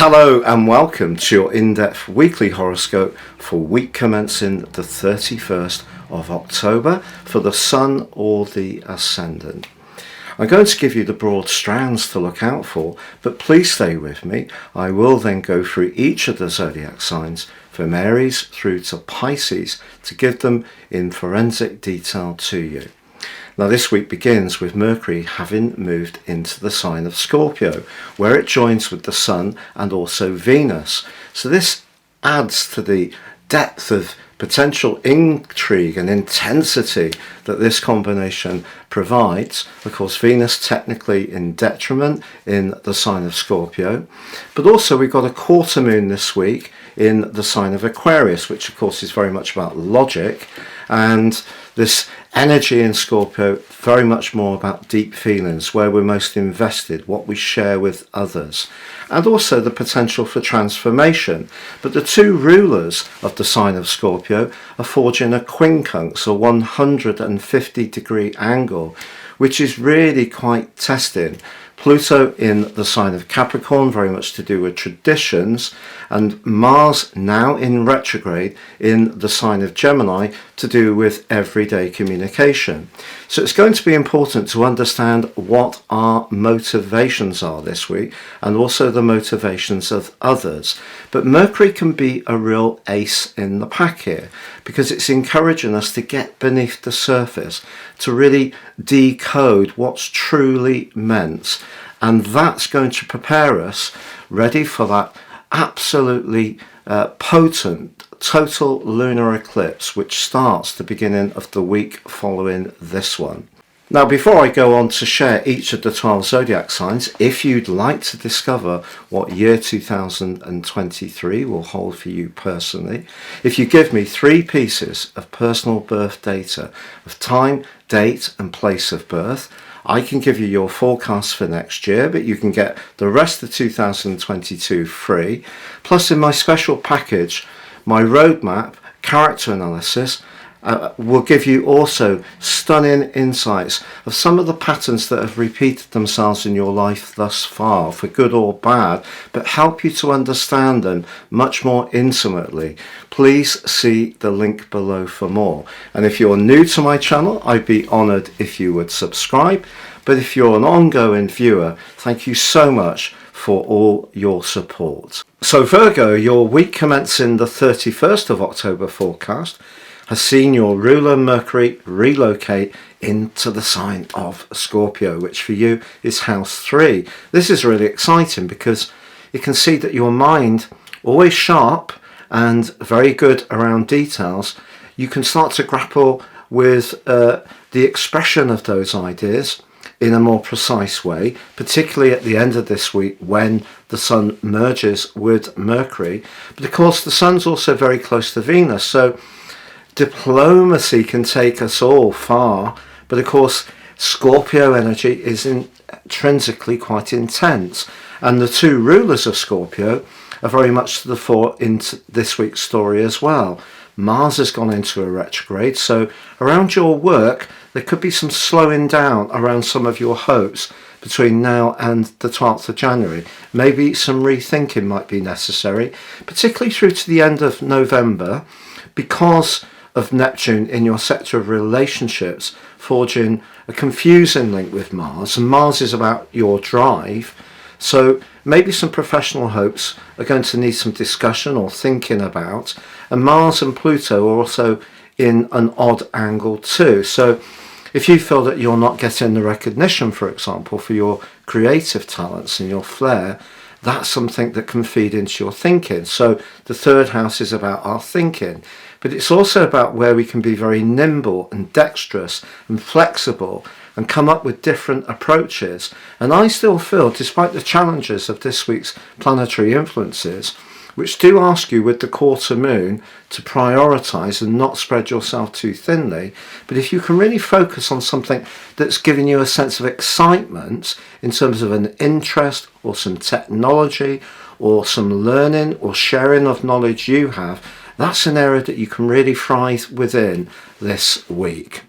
Hello and welcome to your in-depth weekly horoscope for week commencing the 31st of October for the Sun or the Ascendant. I'm going to give you the broad strands to look out for, but please stay with me. I will then go through each of the zodiac signs from Aries through to Pisces to give them in forensic detail to you. Now this week begins with Mercury having moved into the sign of Scorpio, where it joins with the Sun and also Venus. So this adds to the depth of potential intrigue and intensity that this combination provides. Of course, Venus technically in detriment in the sign of Scorpio, but also we've got a quarter moon this week in the sign of Aquarius, which of course is very much about logic, and this energy in Scorpio very much more about deep feelings, where we're most invested, what we share with others, and also the potential for transformation. But the two rulers of the sign of Scorpio are forging a quincunx, a 150-degree angle, which is really quite testing. Pluto in the sign of Capricorn, very much to do with traditions, and Mars now in retrograde in the sign of Gemini to do with everyday communication. So it's going to be important to understand what our motivations are this week and also the motivations of others. But Mercury can be a real ace in the pack here because it's encouraging us to get beneath the surface, to really decode what's truly meant. And that's going to prepare us ready for that absolutely potent total lunar eclipse, which starts the beginning of the week following this one. Now, before I go on to share each of the 12 zodiac signs, if you'd like to discover what year 2023 will hold for you personally, if you give me 3 pieces of personal birth data of time, date and place of birth, I can give you your forecast for next year, but you can get the rest of 2022 free. Plus in my special package, my roadmap, character analysis, will give you also stunning insights of some of the patterns that have repeated themselves in your life thus far, for good or bad, but help you to understand them much more intimately. Please see the link below for more. And if you're new to my channel, I'd be honoured if you would subscribe. But if you're an ongoing viewer, thank you so much for all your support. So Virgo, your week commencing the 31st of October forecast has seen your ruler Mercury relocate into the sign of Scorpio, which for you is house 3. This is really exciting because you can see that your mind, always sharp and very good around details, you can start to grapple with the expression of those ideas in a more precise way, particularly at the end of this week when the Sun merges with Mercury. But of course the Sun's also very close to Venus, so diplomacy can take us all far, but of course Scorpio energy is intrinsically quite intense, and the two rulers of Scorpio are very much to the fore in this week's story as well. Mars has gone into a retrograde, so around your work there could be some slowing down around some of your hopes between now and the 12th of January. Maybe some rethinking might be necessary, particularly through to the end of November, because of Neptune in your sector of relationships forging a confusing link with Mars, and Mars is about your drive. So maybe some professional hopes are going to need some discussion or thinking about, and Mars and Pluto are also in an odd angle too. So if you feel that you're not getting the recognition, for example, for your creative talents and your flair, that's something that can feed into your thinking. So the third house is about our thinking, but it's also about where we can be very nimble and dexterous and flexible and come up with different approaches. And I still feel, despite the challenges of this week's planetary influences, which do ask you with the quarter moon to prioritise and not spread yourself too thinly, but if you can really focus on something that's giving you a sense of excitement in terms of an interest or some technology or some learning or sharing of knowledge you have, that's an area that you can really thrive within this week.